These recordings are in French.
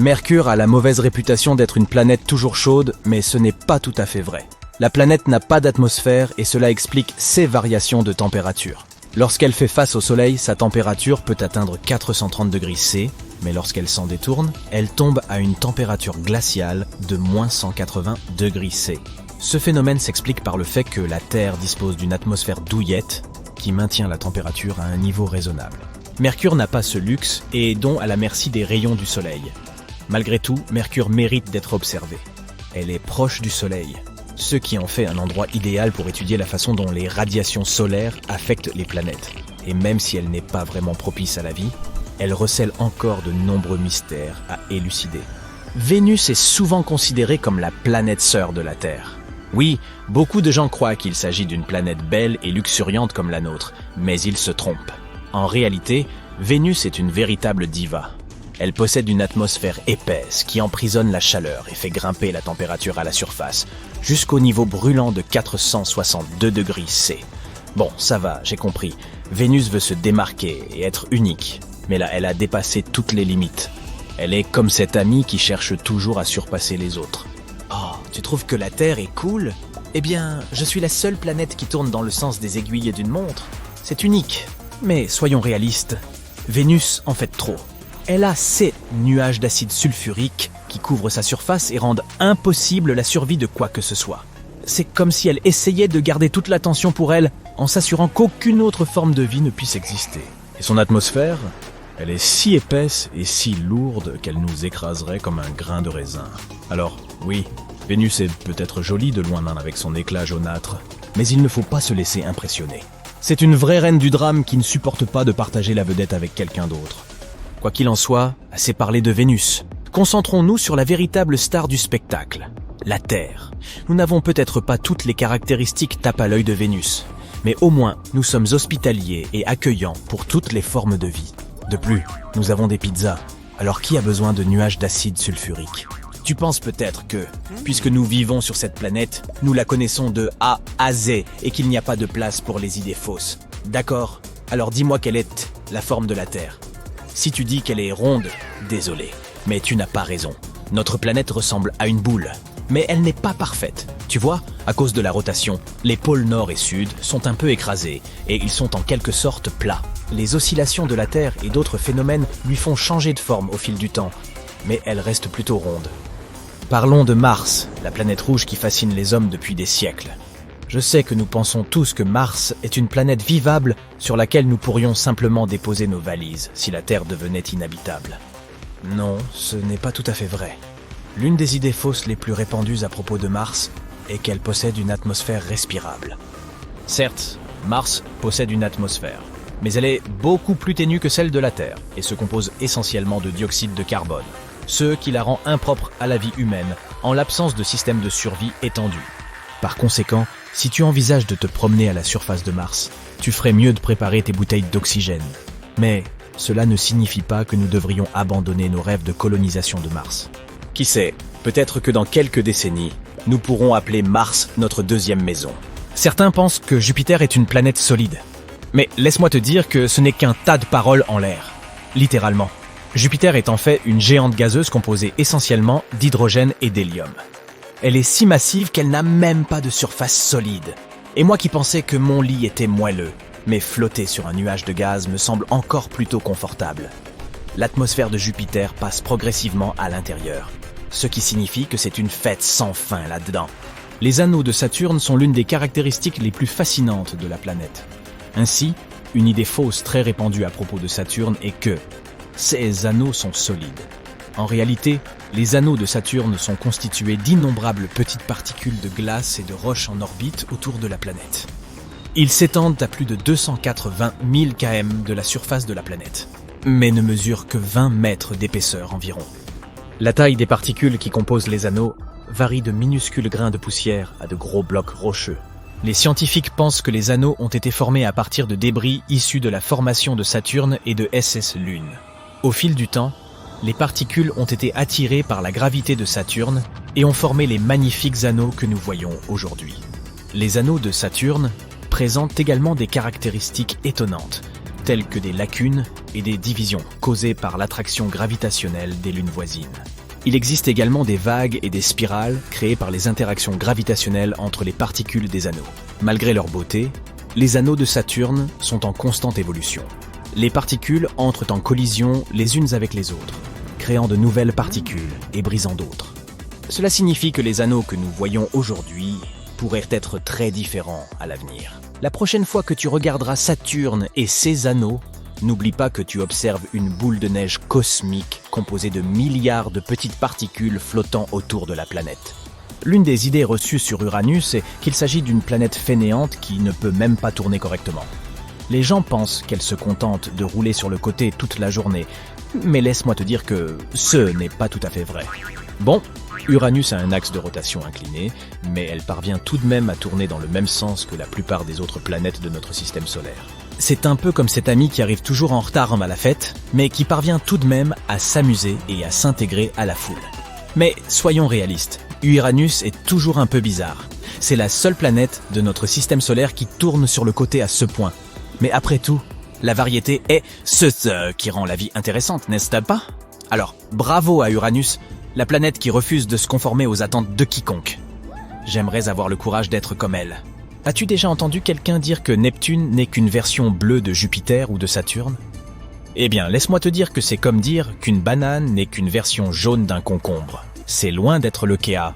Mercure a la mauvaise réputation d'être une planète toujours chaude, mais ce n'est pas tout à fait vrai. La planète n'a pas d'atmosphère et cela explique ses variations de température. Lorsqu'elle fait face au Soleil, sa température peut atteindre 430 degrés C, mais lorsqu'elle s'en détourne, elle tombe à une température glaciale de moins 180 degrés C. Ce phénomène s'explique par le fait que la Terre dispose d'une atmosphère douillette qui maintient la température à un niveau raisonnable. Mercure n'a pas ce luxe et est donc à la merci des rayons du Soleil. Malgré tout, Mercure mérite d'être observée. Elle est proche du Soleil, ce qui en fait un endroit idéal pour étudier la façon dont les radiations solaires affectent les planètes. Et même si elle n'est pas vraiment propice à la vie, elle recèle encore de nombreux mystères à élucider. Vénus est souvent considérée comme la planète sœur de la Terre. Oui, beaucoup de gens croient qu'il s'agit d'une planète belle et luxuriante comme la nôtre, mais ils se trompent. En réalité, Vénus est une véritable diva. Elle possède une atmosphère épaisse qui emprisonne la chaleur et fait grimper la température à la surface, jusqu'au niveau brûlant de 462 degrés C. Bon, ça va, j'ai compris. Vénus veut se démarquer et être unique, mais là, elle a dépassé toutes les limites. Elle est comme cette amie qui cherche toujours à surpasser les autres. Oh, tu trouves que la Terre est cool? Eh bien, je suis la seule planète qui tourne dans le sens des aiguilles d'une montre. C'est unique. Mais soyons réalistes, Vénus en fait trop. Elle a ces nuages d'acide sulfurique qui couvrent sa surface et rendent impossible la survie de quoi que ce soit. C'est comme si elle essayait de garder toute l'attention pour elle en s'assurant qu'aucune autre forme de vie ne puisse exister. Et son atmosphère, elle est si épaisse et si lourde qu'elle nous écraserait comme un grain de raisin. Alors, oui, Vénus est peut-être jolie de loin avec son éclat jaunâtre, mais il ne faut pas se laisser impressionner. C'est une vraie reine du drame qui ne supporte pas de partager la vedette avec quelqu'un d'autre. Quoi qu'il en soit, assez parlé de Vénus. Concentrons-nous sur la véritable star du spectacle, la Terre. Nous n'avons peut-être pas toutes les caractéristiques tape à l'œil de Vénus, mais au moins nous sommes hospitaliers et accueillants pour toutes les formes de vie. De plus, nous avons des pizzas, alors qui a besoin de nuages d'acide sulfurique? Tu penses peut-être que, puisque nous vivons sur cette planète, nous la connaissons de A à Z et qu'il n'y a pas de place pour les idées fausses. D'accord? Alors dis-moi quelle est la forme de la Terre. Si tu dis qu'elle est ronde, désolé, mais tu n'as pas raison. Notre planète ressemble à une boule, mais elle n'est pas parfaite. Tu vois, à cause de la rotation, les pôles nord et sud sont un peu écrasés et ils sont en quelque sorte plats. Les oscillations de la Terre et d'autres phénomènes lui font changer de forme au fil du temps, mais elle reste plutôt ronde. Parlons de Mars, la planète rouge qui fascine les hommes depuis des siècles. Je sais que nous pensons tous que Mars est une planète vivable sur laquelle nous pourrions simplement déposer nos valises si la Terre devenait inhabitable. Non, ce n'est pas tout à fait vrai. L'une des idées fausses les plus répandues à propos de Mars est qu'elle possède une atmosphère respirable. Certes, Mars possède une atmosphère, mais elle est beaucoup plus ténue que celle de la Terre et se compose essentiellement de dioxyde de carbone, ce qui la rend impropre à la vie humaine en l'absence de système de survie étendu. Par conséquent, si tu envisages de te promener à la surface de Mars, tu ferais mieux de préparer tes bouteilles d'oxygène. Mais cela ne signifie pas que nous devrions abandonner nos rêves de colonisation de Mars. Qui sait, peut-être que dans quelques décennies, nous pourrons appeler Mars notre deuxième maison. Certains pensent que Jupiter est une planète solide. Mais laisse-moi te dire que ce n'est qu'un tas de paroles en l'air. Littéralement. Jupiter est en fait une géante gazeuse composée essentiellement d'hydrogène et d'hélium. Elle est si massive qu'elle n'a même pas de surface solide. Et moi qui pensais que mon lit était moelleux, mais flotter sur un nuage de gaz me semble encore plutôt confortable. L'atmosphère de Jupiter passe progressivement à l'intérieur, ce qui signifie que c'est une fête sans fin là-dedans. Les anneaux de Saturne sont l'une des caractéristiques les plus fascinantes de la planète. Ainsi, une idée fausse très répandue à propos de Saturne est que ces anneaux sont solides. En réalité, les anneaux de Saturne sont constitués d'innombrables petites particules de glace et de roches en orbite autour de la planète. Ils s'étendent à plus de 280 000 km de la surface de la planète, mais ne mesurent que 20 mètres d'épaisseur environ. La taille des particules qui composent les anneaux varie de minuscules grains de poussière à de gros blocs rocheux. Les scientifiques pensent que les anneaux ont été formés à partir de débris issus de la formation de Saturne et de SS Lune. Au fil du temps, les particules ont été attirées par la gravité de Saturne et ont formé les magnifiques anneaux que nous voyons aujourd'hui. Les anneaux de Saturne présentent également des caractéristiques étonnantes, telles que des lacunes et des divisions causées par l'attraction gravitationnelle des lunes voisines. Il existe également des vagues et des spirales créées par les interactions gravitationnelles entre les particules des anneaux. Malgré leur beauté, les anneaux de Saturne sont en constante évolution. Les particules entrent en collision les unes avec les autres, créant de nouvelles particules et brisant d'autres. Cela signifie que les anneaux que nous voyons aujourd'hui pourraient être très différents à l'avenir. La prochaine fois que tu regarderas Saturne et ses anneaux, n'oublie pas que tu observes une boule de neige cosmique composée de milliards de petites particules flottant autour de la planète. L'une des idées reçues sur Uranus est qu'il s'agit d'une planète fainéante qui ne peut même pas tourner correctement. Les gens pensent qu'elle se contente de rouler sur le côté toute la journée, mais laisse-moi te dire que ce n'est pas tout à fait vrai. Bon, Uranus a un axe de rotation incliné, mais elle parvient tout de même à tourner dans le même sens que la plupart des autres planètes de notre système solaire. C'est un peu comme cet ami qui arrive toujours en retard à la fête, mais qui parvient tout de même à s'amuser et à s'intégrer à la foule. Mais soyons réalistes, Uranus est toujours un peu bizarre. C'est la seule planète de notre système solaire qui tourne sur le côté à ce point. Mais après tout, la variété est ce qui rend la vie intéressante, n'est-ce pas? Alors, bravo à Uranus, la planète qui refuse de se conformer aux attentes de quiconque. J'aimerais avoir le courage d'être comme elle. As-tu déjà entendu quelqu'un dire que Neptune n'est qu'une version bleue de Jupiter ou de Saturne? Eh bien, laisse-moi te dire que c'est comme dire qu'une banane n'est qu'une version jaune d'un concombre. C'est loin d'être le cas.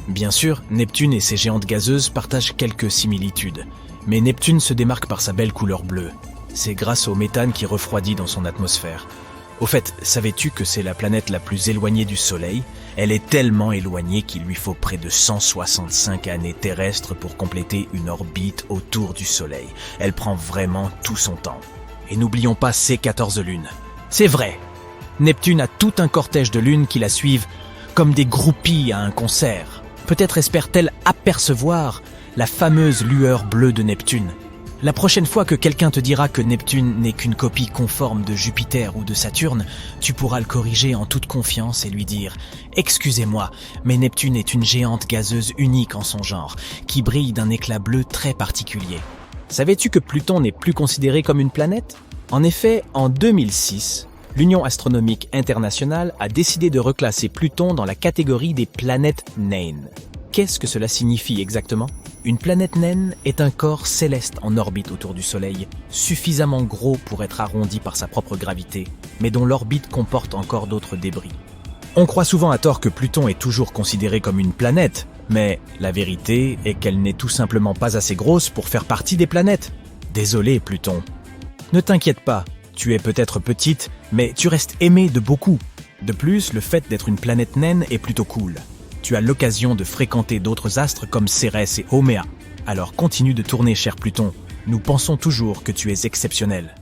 Bien sûr, Neptune et ses géantes gazeuses partagent quelques similitudes, mais Neptune se démarque par sa belle couleur bleue. C'est grâce au méthane qui refroidit dans son atmosphère. Au fait, savais-tu que c'est la planète la plus éloignée du Soleil? Elle est tellement éloignée qu'il lui faut près de 165 années terrestres pour compléter une orbite autour du Soleil. Elle prend vraiment tout son temps. Et n'oublions pas ses 14 lunes. C'est vrai, Neptune a tout un cortège de lunes qui la suivent comme des groupies à un concert. Peut-être espère-t-elle apercevoir la fameuse lueur bleue de Neptune. La prochaine fois que quelqu'un te dira que Neptune n'est qu'une copie conforme de Jupiter ou de Saturne, tu pourras le corriger en toute confiance et lui dire « Excusez-moi, mais Neptune est une géante gazeuse unique en son genre, qui brille d'un éclat bleu très particulier. » Savais-tu que Pluton n'est plus considéré comme une planète? En effet, en 2006, l'Union astronomique internationale a décidé de reclasser Pluton dans la catégorie des planètes naines. Qu'est-ce que cela signifie exactement? Une planète naine est un corps céleste en orbite autour du Soleil, suffisamment gros pour être arrondi par sa propre gravité, mais dont l'orbite comporte encore d'autres débris. On croit souvent à tort que Pluton est toujours considéré comme une planète, mais la vérité est qu'elle n'est tout simplement pas assez grosse pour faire partie des planètes. Désolé, Pluton. Ne t'inquiète pas, tu es peut-être petite, mais tu restes aimée de beaucoup. De plus, le fait d'être une planète naine est plutôt cool. Tu as l'occasion de fréquenter d'autres astres comme Cérès et Haumea. Alors continue de tourner, cher Pluton. Nous pensons toujours que tu es exceptionnel.